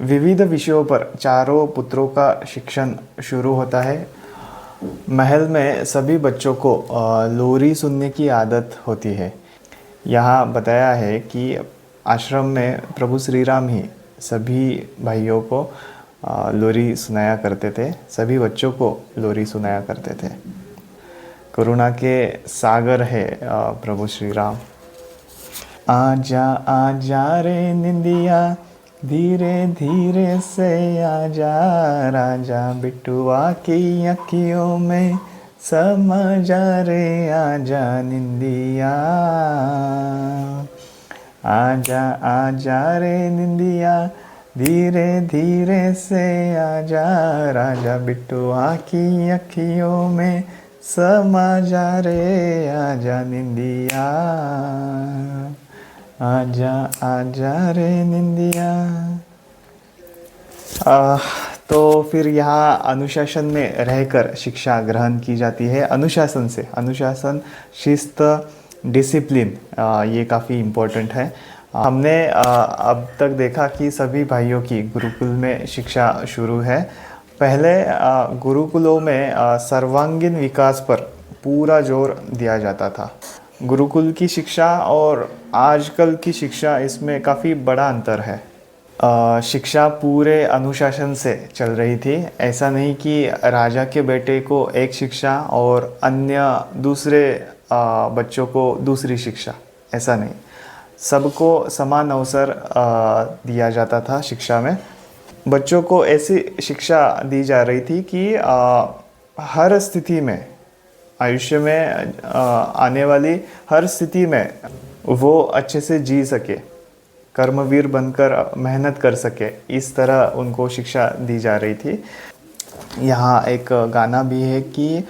विविध विषयों पर चारों पुत्रों का शिक्षण शुरू होता है। महल में सभी बच्चों को लोरी सुनने की आदत होती है। यहाँ बताया है कि आश्रम में प्रभु श्री राम ही सभी भाइयों को लोरी सुनाया करते थे, सभी बच्चों को लोरी सुनाया करते थे। करुणा के सागर है प्रभु श्री राम। आजा आजा रे निंदिया, धीरे धीरे से आजा, राजा बिटुआ की अखियों में समा जा रे, आजा निंदिया। आजा आजा रे निंदिया, धीरे धीरे से आजा, राजा बिटुआ की अखियों में समा जा रे, आजा निंदिया। आजा आजा रे निंदिया। तो फिर यहाँ अनुशासन में रहकर शिक्षा ग्रहण की जाती है। अनुशासन से, अनुशासन, शिस्त, डिसिप्लिन, ये काफ़ी इम्पोर्टेंट है। हमने अब तक देखा कि सभी भाइयों की गुरुकुल में शिक्षा शुरू है। पहले गुरुकुलों में सर्वांगीण विकास पर पूरा जोर दिया जाता था। गुरुकुल की शिक्षा और आजकल की शिक्षा, इसमें काफ़ी बड़ा अंतर है। शिक्षा पूरे अनुशासन से चल रही थी। ऐसा नहीं कि राजा के बेटे को एक शिक्षा और अन्य दूसरे बच्चों को दूसरी शिक्षा, ऐसा नहीं। सबको समान अवसर दिया जाता था शिक्षा में। बच्चों को ऐसी शिक्षा दी जा रही थी कि हर स्थिति में, आयुष्य में आने वाली हर स्थिति में वो अच्छे से जी सके, कर्मवीर बनकर मेहनत कर सके, इस तरह उनको शिक्षा दी जा रही थी। यहाँ एक गाना भी है कि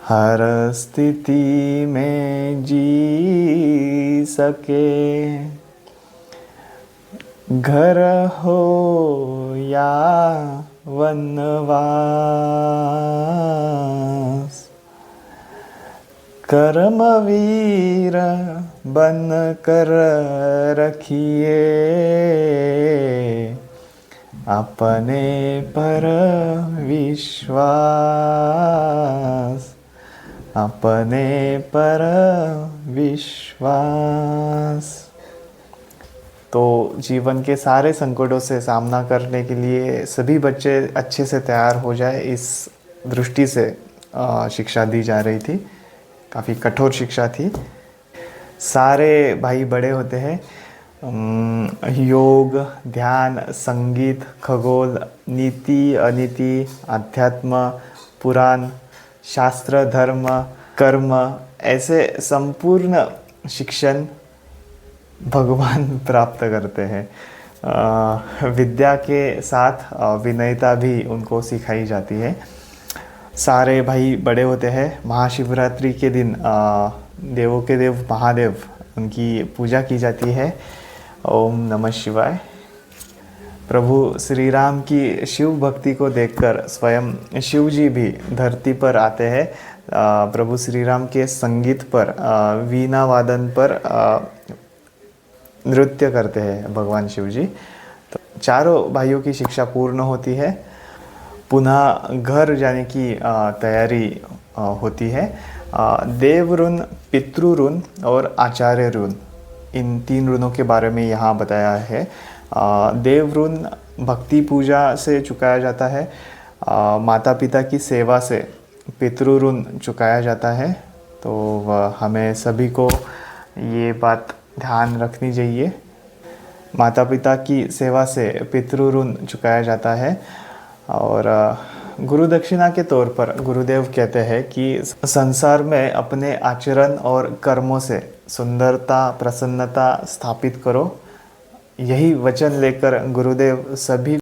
हर स्थिति में जी सके, घर हो या वनवास, कर्मवीर बन कर रखिए अपने पर विश्वास, अपने पर विश्वास। तो जीवन के सारे संकटों से सामना करने के लिए सभी बच्चे अच्छे से तैयार हो जाए, इस दृष्टि से शिक्षा दी जा रही थी। काफ़ी कठोर शिक्षा थी। सारे भाई बड़े होते हैं। योग, ध्यान, संगीत, खगोल, नीति, अनीति, अध्यात्म, पुराण, शास्त्र, धर्म, कर्म, ऐसे संपूर्ण शिक्षण भगवान प्राप्त करते हैं। विद्या के साथ विनयता भी उनको सिखाई जाती है। सारे भाई बड़े होते हैं। महाशिवरात्रि के दिन देवों के देव महादेव, उनकी पूजा की जाती है। ओम नमः शिवाय। प्रभु श्री राम की शिव भक्ति को देखकर स्वयं शिव जी भी धरती पर आते हैं। प्रभु श्री राम के संगीत पर, वीणा वादन पर नृत्य करते हैं भगवान शिव जी। तो चारों भाइयों की शिक्षा पूर्ण होती है। पुनः घर जाने की तैयारी होती है। देव ऋण, पितृ ऋण और आचार्य ऋण, इन 3 ऋणों के बारे में यहाँ बताया है। देव ऋण भक्ति पूजा से चुकाया जाता है। माता पिता की सेवा से पितृ ऋण चुकाया जाता है। तो हमें सभी को ये बात ध्यान रखनी चाहिए। माता पिता की सेवा से पितृ ऋण चुकाया जाता है। और गुरु दक्षिणा के तौर पर गुरुदेव कहते हैं कि संसार में अपने आचरण और कर्मों से सुंदरता, प्रसन्नता स्थापित करो। यही वचन लेकर गुरुदेव सभी